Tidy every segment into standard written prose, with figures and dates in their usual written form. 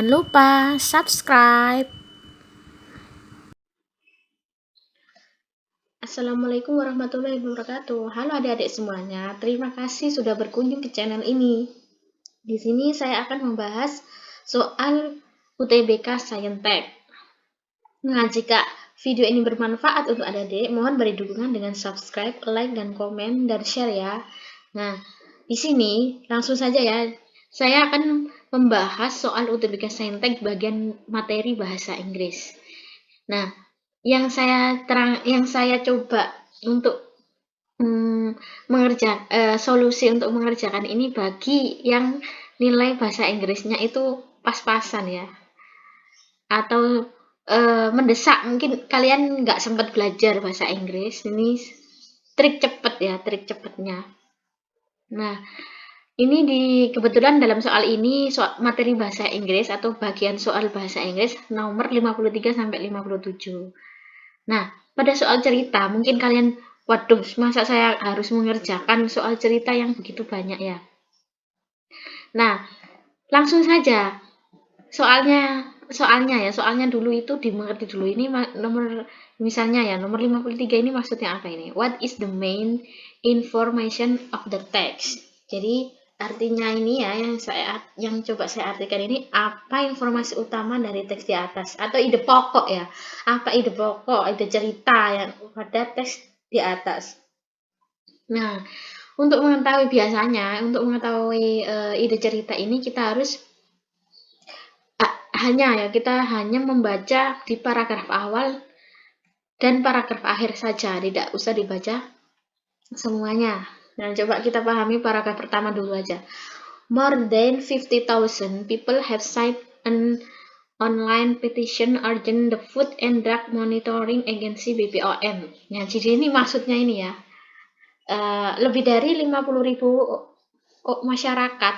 Jangan lupa subscribe. Assalamualaikum warahmatullahi wabarakatuh. Halo adik-adik semuanya, terima kasih sudah berkunjung ke channel ini. Di sini saya akan membahas soal UTBK Saintek. Nah, jika video ini bermanfaat untuk adik-adik, mohon beri dukungan dengan subscribe, like, dan komen, dan share ya. Nah, di sini langsung saja ya, saya akan membahas soal UTBK Saintek bagian materi bahasa Inggris. Nah, yang saya coba untuk solusi untuk mengerjakan ini bagi yang nilai bahasa Inggrisnya itu pas-pasan ya, atau mendesak, mungkin kalian nggak sempat belajar bahasa Inggris, ini trik cepetnya. Nah, ini kebetulan dalam soal ini materi bahasa Inggris atau bagian soal bahasa Inggris nomor 53 sampai 57. Nah, pada soal cerita, mungkin kalian, waduh, masa saya harus mengerjakan soal cerita yang begitu banyak ya? Nah, langsung saja. Soalnya dulu itu dimengerti dulu. Ini nomor 53 ini maksudnya apa ini? What is the main information of the text? Jadi, artinya ini ya yang coba saya artikan ini, apa informasi utama dari teks di atas atau ide pokok ya. Apa ide pokok, ide cerita yang pada teks di atas. Nah, untuk mengetahui ide cerita ini kita harus kita hanya membaca di paragraf awal dan paragraf akhir saja, tidak usah dibaca semuanya. Nah, coba kita pahami paragraf pertama dulu aja. More than 50,000 people have signed an online petition urging the Food and Drug Monitoring Agency (BPOM). Nah, jadi ini maksudnya ini ya. Lebih dari 50.000 masyarakat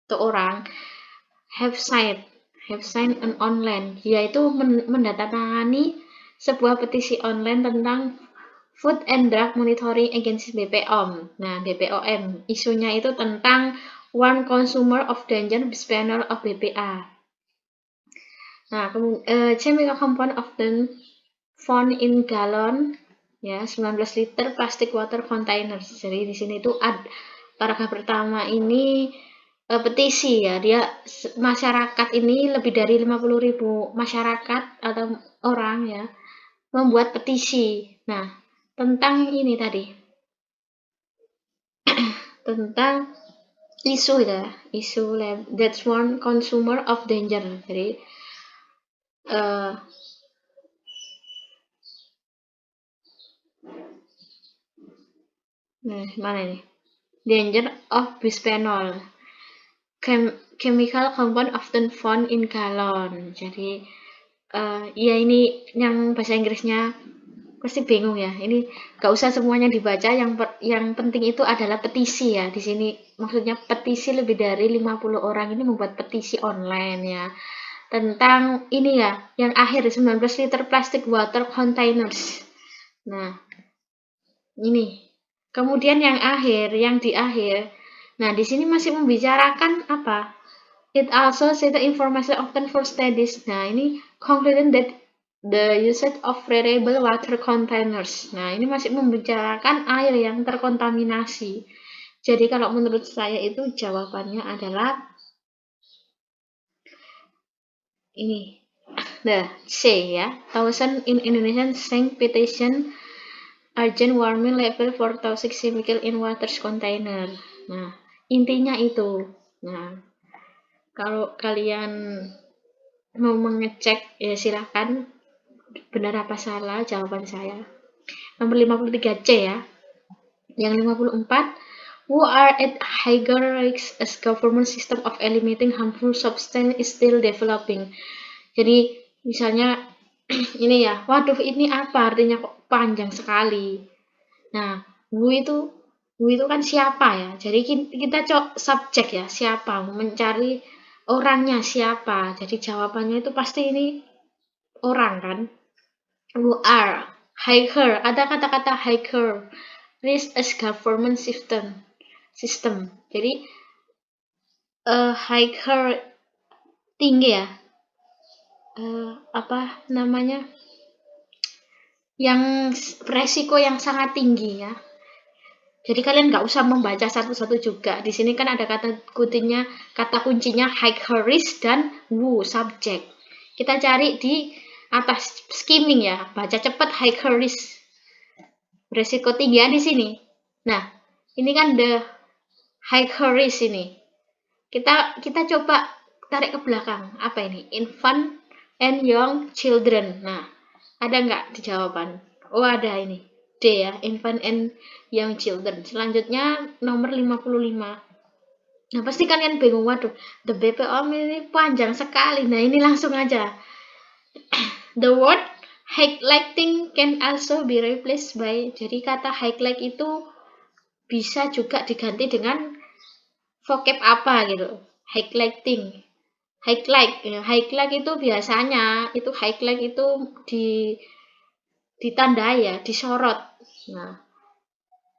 atau orang have signed an online, yaitu mendatangani sebuah petisi online tentang Food and Drug Monitoring Agency (BPOM). Nah, BPOM isunya itu tentang One Consumer of Danger Bisphenol of BPA. Nah, chemical compound often found in gallon ya 19 liter plastic water containers. Jadi di sini itu paragraf pertama ini petisi ya, dia masyarakat ini lebih dari 50.000 masyarakat atau orang ya membuat petisi. Nah, tentang ini tadi tentang isu that's one consumer of danger. Jadi mana nih, danger of bisphenol, chemical compound often found in gallon. Jadi ya ini yang bahasa Inggrisnya pasti bingung ya. Ini gak usah semuanya dibaca, yang penting itu adalah petisi ya. Di sini maksudnya petisi lebih dari 50 orang ini membuat petisi online ya. Tentang ini ya, yang akhir 19 liter plastic water containers. Nah, ini. Kemudian yang di akhir. Nah, di sini masih membicarakan apa? It also says the information often for studies. Nah, ini concluding that the usage of reliable water containers. Nah, ini masih membicarakan air yang terkontaminasi. Jadi kalau menurut saya itu jawabannya adalah ini. The C ya. 1000 in Indonesian signed petition urgent warming level for toxic chemical in water container. Nah, intinya itu. Nah, kalau kalian mau mengecek ya silahkan, benar apa salah jawaban saya. Nomor 53C ya. Yang 54, who are at higher risk as government system of eliminating harmful substance is still developing. Jadi misalnya ini ya, waduh ini apa artinya kok panjang sekali. Nah, who itu kan siapa ya. Jadi kita subjek ya, siapa, mencari orangnya siapa. Jadi jawabannya itu pasti ini orang kan. Who are higher, ada kata-kata higher risk as government system. Jadi higher tinggi ya, apa namanya, yang resiko yang sangat tinggi ya. Jadi kalian nggak usah membaca satu-satu juga. Di sini kan ada kata kuncinya high risk dan subject. Kita cari di atas skimming ya, baca cepat high risk, resiko tinggi ya di sini. Nah, ini kan the high risk ini. Kita coba tarik ke belakang. Apa ini? Infant and young children. Nah, ada nggak di jawaban? Oh, ada ini. D ya, infant and young children. Selanjutnya nomor 55. Nah, pasti kalian bingung, waduh, the BPOM ini panjang sekali. Nah, ini langsung aja. The word highlighting can also be replaced by, jadi kata highlight itu bisa juga diganti dengan vocab apa gitu. Highlighting. Highlight itu biasanya itu highlight itu ditandai ya, disorot.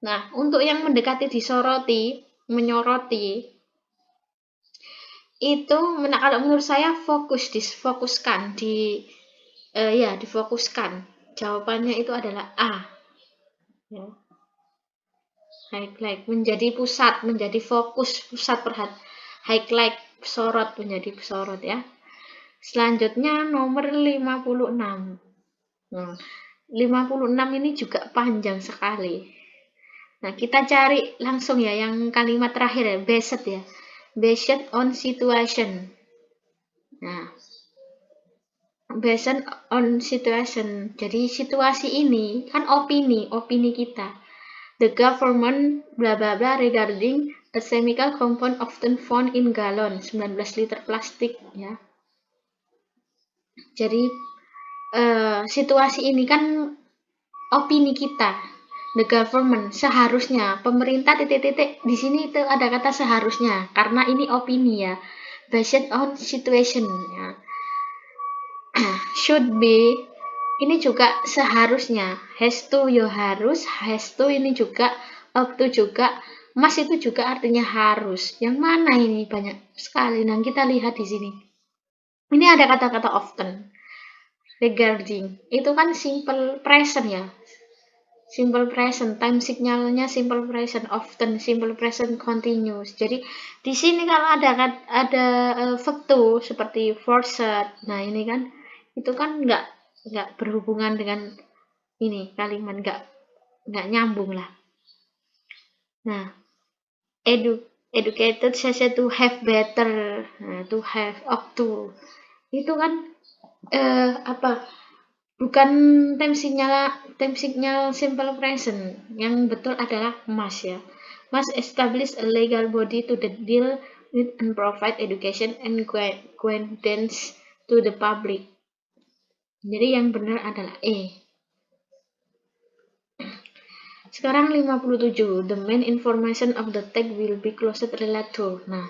Nah, untuk yang mendekati disoroti, menyoroti, itu kalau menurut saya difokuskan difokuskan. Jawabannya itu adalah A. Ya. Highlight menjadi pusat, menjadi fokus, pusat perhatian. Highlight sorot, menjadi sorot ya. Selanjutnya nomor 56. Nah, 56 ini juga panjang sekali. Nah, kita cari langsung ya yang kalimat terakhir ya, based ya. Based on situation. Nah, based on situation. Jadi situasi ini kan opini kita. The government bla bla bla regarding a chemical compound often found in gallon 19 liter plastik ya. Jadi situasi ini kan opini kita, the government, seharusnya pemerintah titik-titik di sini itu ada kata seharusnya karena ini opini ya, based on situation ya. Should be ini juga seharusnya, has to ya harus, has to ini juga, up to juga, must itu juga artinya harus. Yang mana ini banyak sekali. Nah, kita lihat di sini. Ini ada kata-kata often. Regarding itu kan simple present ya, simple present, time signalnya simple present, often simple present continuous. Jadi di sini kalau ada verb to seperti forced, nah ini kan itu kan nggak berhubungan dengan ini kalimat, nggak nyambung lah. Nah, educated saja to have better, nah, to have up to itu kan apa, bukan time signal simple present. Yang betul adalah must ya. Must establish a legal body to deal with and provide education and guidance to the public. Jadi yang benar adalah E. Sekarang 57. The main information of the text will be closely related to. Nah,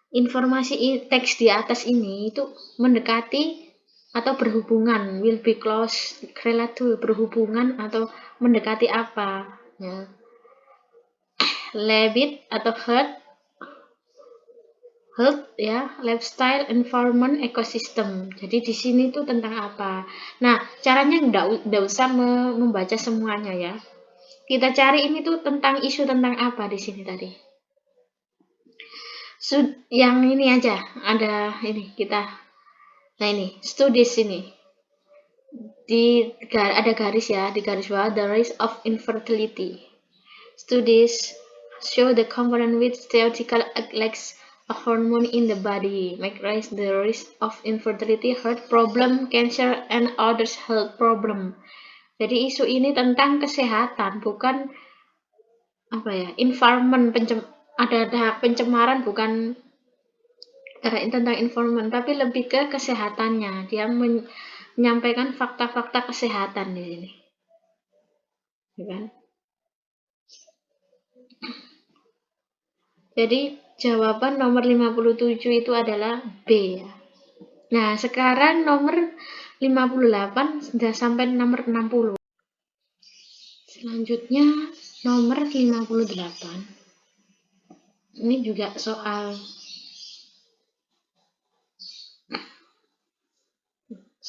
informasi teks di atas ini itu mendekati atau berhubungan, will be close related, berhubungan atau mendekati apa ya. Habit atau health ya, lifestyle, environment, ecosystem. Jadi di sini tuh tentang apa. Nah, caranya enggak usah membaca semuanya ya. Kita cari ini tuh tentang isu tentang apa di sini tadi. Yang ini aja, ada ini kita. Nah ini, studies ini. Ada garis ya, di garis bawah, the risk of infertility. Studies show the component which theoretically lacks a hormone in the body may raise the risk of infertility, heart problem, cancer, and other health problem. Jadi isu ini tentang kesehatan, bukan apa ya, environment, ada pencemaran, bukan tentang environment, tapi lebih ke kesehatannya. Dia menyampaikan fakta-fakta kesehatan di sini. Ya kan? Jadi jawaban nomor 57 itu adalah B ya. Nah, sekarang nomor 58 sudah sampai nomor 60. Selanjutnya nomor 58. Ini juga soal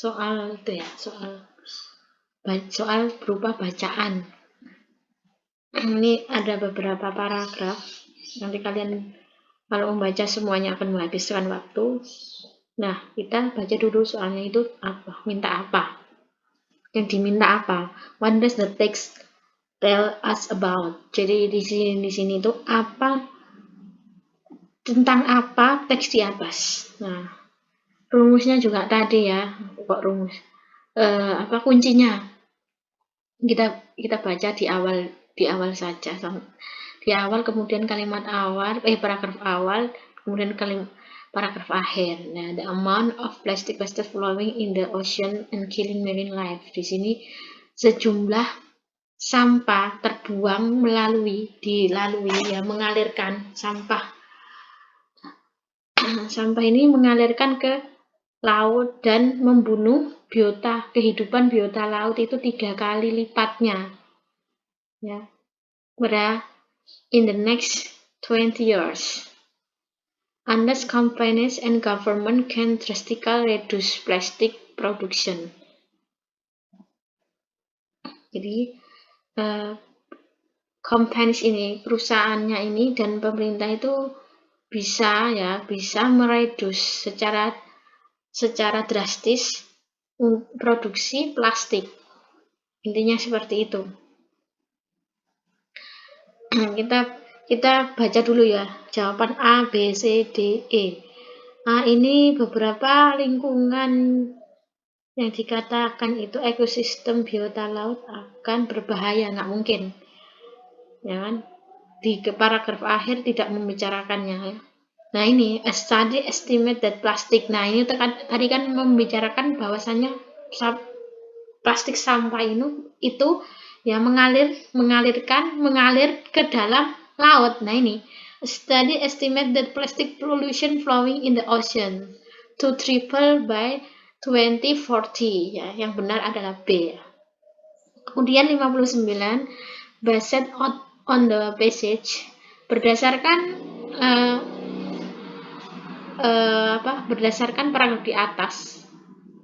soal itu ya, soal berupa bacaan. Ini ada beberapa paragraf. Nanti kalian kalau membaca semuanya akan menghabiskan waktu. Nah, kita baca dulu soalnya itu apa, minta apa. Yang diminta apa? What does the text tell us about? Jadi di sini itu apa, tentang apa teks di atas. Nah, rumusnya juga tadi ya, kok rumus. Apa kuncinya? Kita baca di awal saja. Di awal, kemudian kalimat awal, paragraf awal, kemudian paragraf akhir. Nah, the amount of plastic waste flowing in the ocean and killing marine life. Di sini sejumlah sampah terbuang mengalirkan sampah. Sampah ini mengalirkan ke laut dan membunuh kehidupan biota laut itu 3 kali lipatnya. Ya. In the next 20 years. Unless companies and government can drastically reduce plastic production. Jadi companies ini, perusahaannya ini dan pemerintah itu bisa mereduce secara drastis produksi plastik. Intinya seperti itu. Kita baca dulu ya jawaban A, B, C, D, E. A ini beberapa lingkungan yang dikatakan itu ekosistem biota laut akan berbahaya, nggak mungkin, ya kan? Di paragraf akhir tidak membicarakannya. Ya. Nah ini a study estimate that plastic. Nah ini tadi kan membicarakan bahwasannya plastik sampah itu ya mengalir ke dalam laut. Nah ini a study estimate that plastic pollution flowing in the ocean to triple by 2040. Ya, yang benar adalah B. Kemudian 59 based on the passage berdasarkan paragraf di atas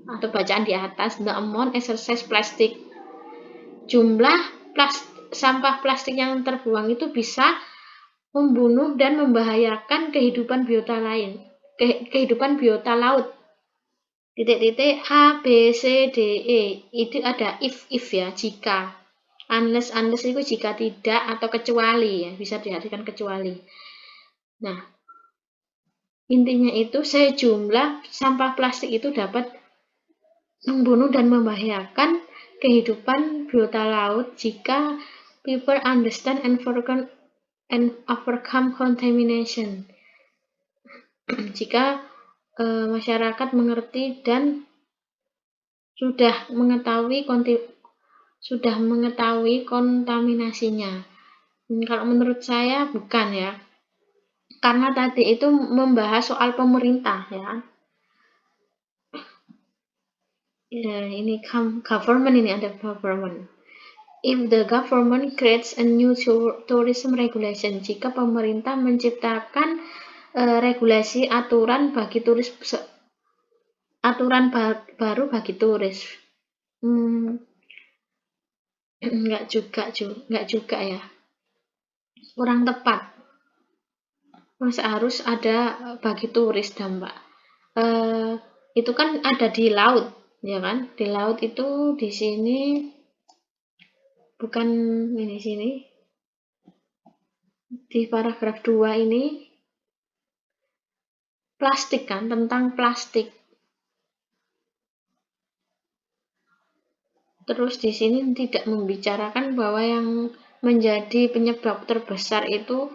atau bacaan di atas, the amount exercise plastic, jumlah sampah plastik yang terbuang itu bisa membunuh dan membahayakan kehidupan biota laut. Titik-titik A, B, C, D, E. Itu ada if ya, jika. Unless itu jika tidak atau kecuali ya, bisa diartikan kecuali. Nah, intinya itu sejumlah sampah plastik itu dapat membunuh dan membahayakan kehidupan biota laut jika people understand and overcome contamination. Jika masyarakat mengerti dan sudah mengetahui kontaminasinya. Kalau menurut saya bukan ya, karena tadi itu membahas soal pemerintah ya. Ini government, ini ada government. If the government creates a new tourism regulation, jika pemerintah menciptakan regulasi aturan baru bagi turis, nggak juga ya, kurang tepat. Masa harus ada bagi turis dampak? Itu kan ada di laut, ya kan? Di laut itu di sini bukan ini sini. Di paragraf 2 ini plastik kan, tentang plastik. Terus di sini tidak membicarakan bahwa yang menjadi penyebab terbesar itu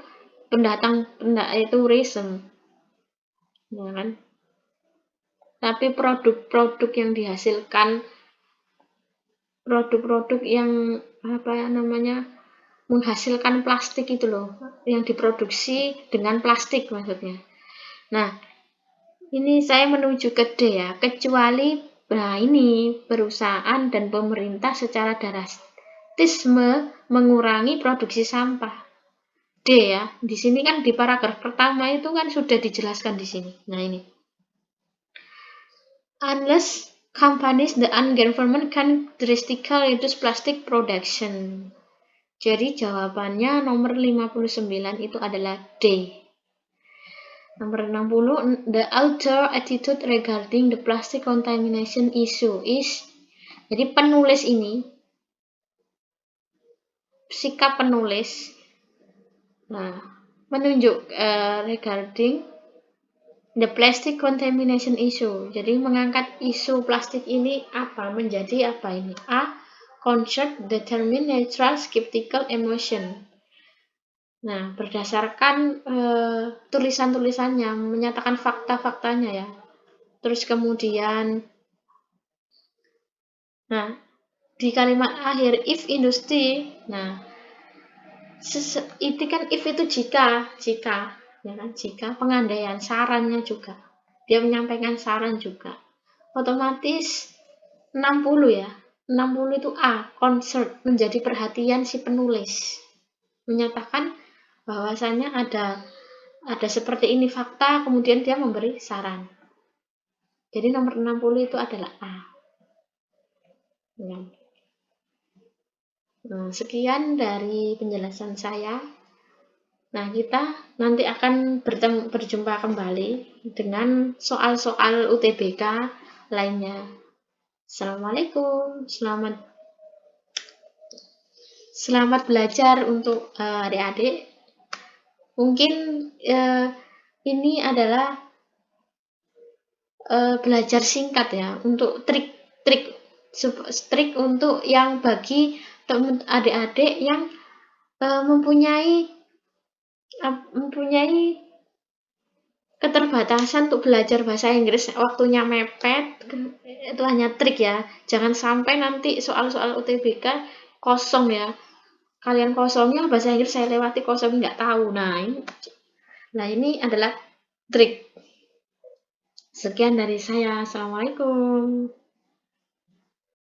tourism, ya kan? Tapi produk-produk yang dihasilkan, produk-produk yang menghasilkan plastik itu loh, yang diproduksi dengan plastik maksudnya. Nah, ini saya menuju ke D ya, kecuali ini perusahaan dan pemerintah secara drastis mengurangi produksi sampah. D ya, di sini kan di paragraf pertama itu kan sudah dijelaskan di sini. Nah ini, unless companies the ungovernment characteristical reduce plastic production. Jadi jawabannya nomor 59 itu adalah D. Nomor 60, the author attitude regarding the plastic contamination issue is. Jadi penulis ini, sikap penulis, menunjuk regarding the plastic contamination issue. Jadi mengangkat isu plastik ini menjadi apa ini? A. Concern, determine, neutral, skeptical, emotion. Nah, berdasarkan tulisan-tulisannya, menyatakan fakta-faktanya ya. Terus kemudian, di kalimat akhir, if industry, itu kan if itu jika, ya kan, jika pengandaian, sarannya juga. Dia menyampaikan saran juga. Otomatis 60 ya. 60 itu A, concern, menjadi perhatian si penulis. Menyatakan bahwasanya ada seperti ini fakta, kemudian dia memberi saran. Jadi nomor 60 itu adalah A. Ya. Nah, sekian dari penjelasan saya. Nah, kita nanti akan berjumpa kembali dengan soal-soal UTBK lainnya. Assalamualaikum, selamat belajar untuk adik-adik. Mungkin ini adalah belajar singkat ya, untuk trik untuk yang bagi adik-adik yang mempunyai keterbatasan untuk belajar bahasa Inggris, waktunya mepet, itu hanya trik ya. Jangan sampai nanti soal-soal UTBK kosong ya. Kalian kosongnya bahasa Inggris saya lewati kosong, nggak tahu. Nah ini adalah trik. Sekian dari saya. Assalamualaikum.